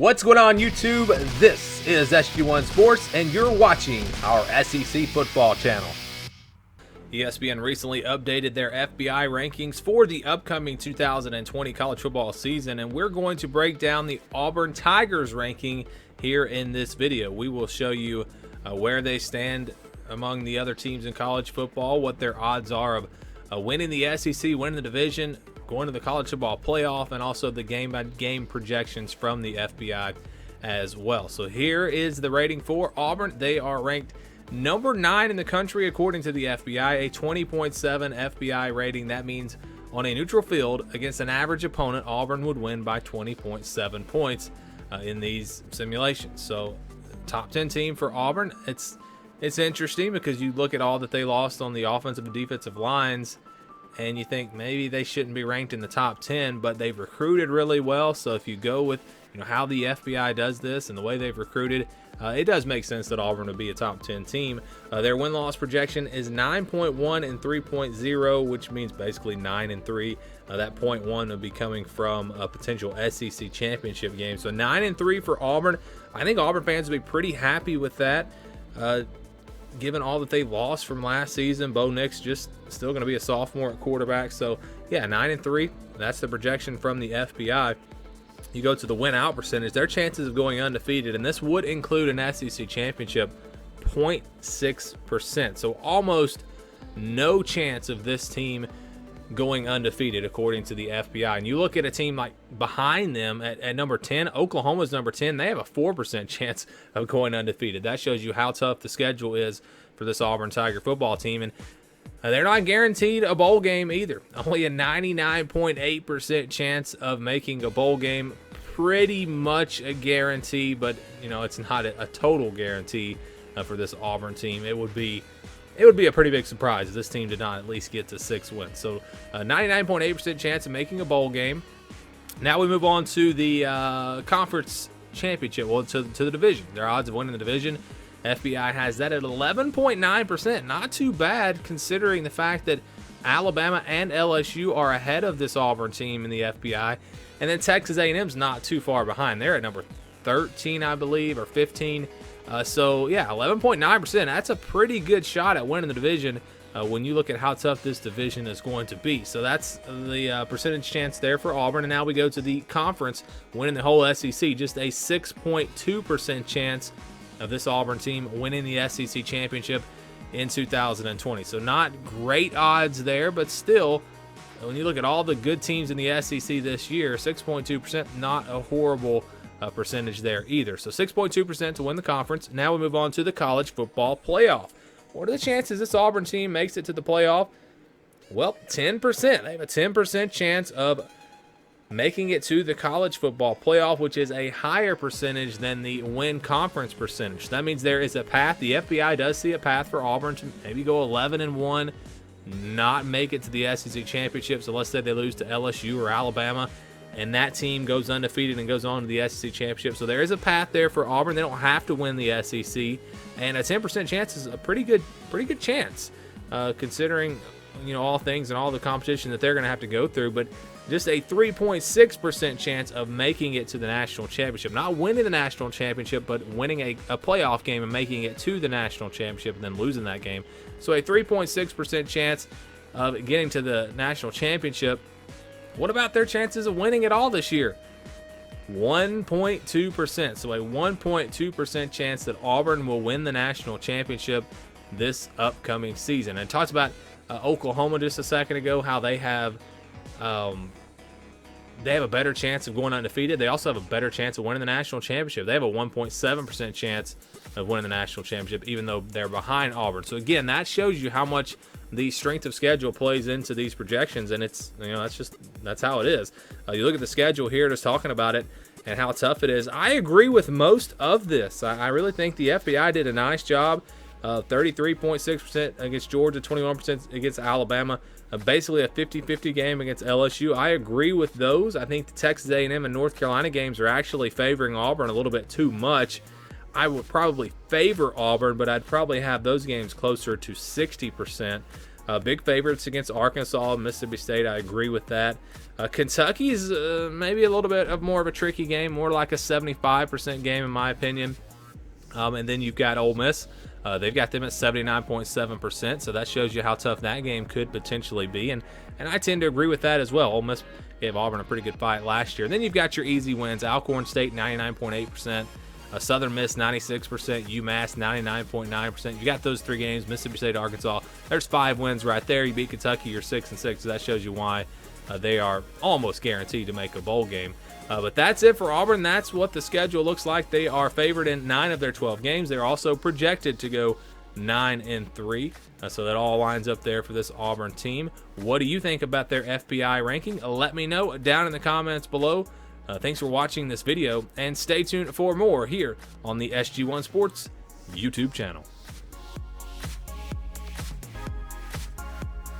What's going on, YouTube? This is SG1 Sports, and you're watching our SEC football channel. ESPN recently updated their FPI rankings for the upcoming 2020 college football season, and we're going to break down the Auburn Tigers ranking here in this video. We will show you where they stand among the other teams in college football, what their odds are of winning the SEC, winning the division, going to the college football playoff, and also the game-by-game projections from the FBI as well. So here is the rating for Auburn. They are ranked number 9 in the country according to the FBI, a 20.7 FBI rating. That means on a neutral field against an average opponent, Auburn would win by 20.7 points in these simulations. So top 10 team for Auburn. It's interesting because you look at all that they lost on the offensive and defensive lines, and you think maybe they shouldn't be ranked in the top 10, but they've recruited really well. So if you go with how the FBI does this and the way they've recruited, it does make sense that Auburn would be a top 10 team. Their win-loss projection is 9.1 and 3.0, which means basically 9 and 3. That 0.1 would be coming from a potential SEC championship game. So 9 and 3 for Auburn. I think Auburn fans would be pretty happy with that. Given all that they lost from last season, Bo Nix just still going to be a sophomore at quarterback. So yeah, 9 and 3. That's the projection from the FBI. You go to the win-out percentage, their chances of going undefeated, and this would include an SEC championship, 0.6%. So almost no chance of this team going undefeated according to the FBI. And you look at a team like behind them at number 10, Oklahoma's number 10, they have a 4% chance of going undefeated. That shows you how tough the schedule is for this Auburn Tiger football team. And they're not guaranteed a bowl game either. Only a 99.8% chance of making a bowl game. Pretty much a guarantee, but it's not a total guarantee for this Auburn team. It would be a pretty big surprise if this team did not at least get to 6 wins. So 99.8% chance of making a bowl game. Now we move on to the conference championship, well, to the division. Their odds of winning the division, FBI has that at 11.9%. Not too bad considering the fact that Alabama and LSU are ahead of this Auburn team in the FBI. And then Texas A&M's not too far behind. They're at number 13, I believe, or 15. So yeah, 11.9%. That's a pretty good shot at winning the division when you look at how tough this division is going to be. So that's the percentage chance there for Auburn. And now we go to the conference winning the whole SEC. Just a 6.2% chance of this Auburn team winning the SEC championship in 2020. So not great odds there, but still, when you look at all the good teams in the SEC this year, 6.2%, not a horrible percentage there either. So 6.2% to win the conference. Now we move on to the college football playoff. What are the chances this Auburn team makes it to the playoff? Well, 10%. They have a 10% chance of making it to the college football playoff, which is a higher percentage than the win conference percentage. That means there is a path. The FBI does see a path for Auburn to maybe go 11-1, not make it to the SEC championship. So let's say they lose to LSU or Alabama, and that team goes undefeated and goes on to the SEC championship. So there is a path there for Auburn. They don't have to win the SEC, and a 10% chance is a pretty good chance, considering all things and all the competition that they're going to have to go through. But just a 3.6% chance of making it to the national championship. Not winning the national championship, but winning a playoff game and making it to the national championship and then losing that game. So a 3.6% chance of getting to the national championship. What about their chances of winning it all this year? 1.2%. So a 1.2% chance that Auburn will win the national championship this upcoming season. And I talked about Oklahoma just a second ago, how they have a better chance of going undefeated. They also have a better chance of winning the national championship. They have a 1.7% chance of winning the national championship, even though they're behind Auburn. So again, that shows you how much the strength of schedule plays into these projections, and it's that's how it is. You look at the schedule here, just talking about it and how tough it is. I agree with most of this. I really think the FBI did a nice job. 33.6% against Georgia, 21% against Alabama. Basically a 50-50 game against LSU. I agree with those. I think the Texas A&M and North Carolina games are actually favoring Auburn a little bit too much. I would probably favor Auburn, but I'd probably have those games closer to 60%. Big favorites against Arkansas, Mississippi State. I agree with that. Kentucky's maybe a little bit of more of a tricky game, more like a 75% game in my opinion. And then you've got Ole Miss. They've got them at 79.7%, so that shows you how tough that game could potentially be. And I tend to agree with that as well. Ole Miss gave Auburn a pretty good fight last year. And then you've got your easy wins. Alcorn State, 99.8%. Southern Miss, 96%. UMass, 99.9%. You got those 3 games. Mississippi State, Arkansas. There's 5 wins right there. You beat Kentucky, you're 6-6. So that shows you why they are almost guaranteed to make a bowl game. But that's it for Auburn. That's what the schedule looks like. They are favored in 9 of their 12 games. They're also projected to go 9-3. So that all lines up there for this Auburn team. What do you think about their FPI ranking? Let me know down in the comments below. Thanks for watching this video, and stay tuned for more here on the SG1 Sports YouTube channel.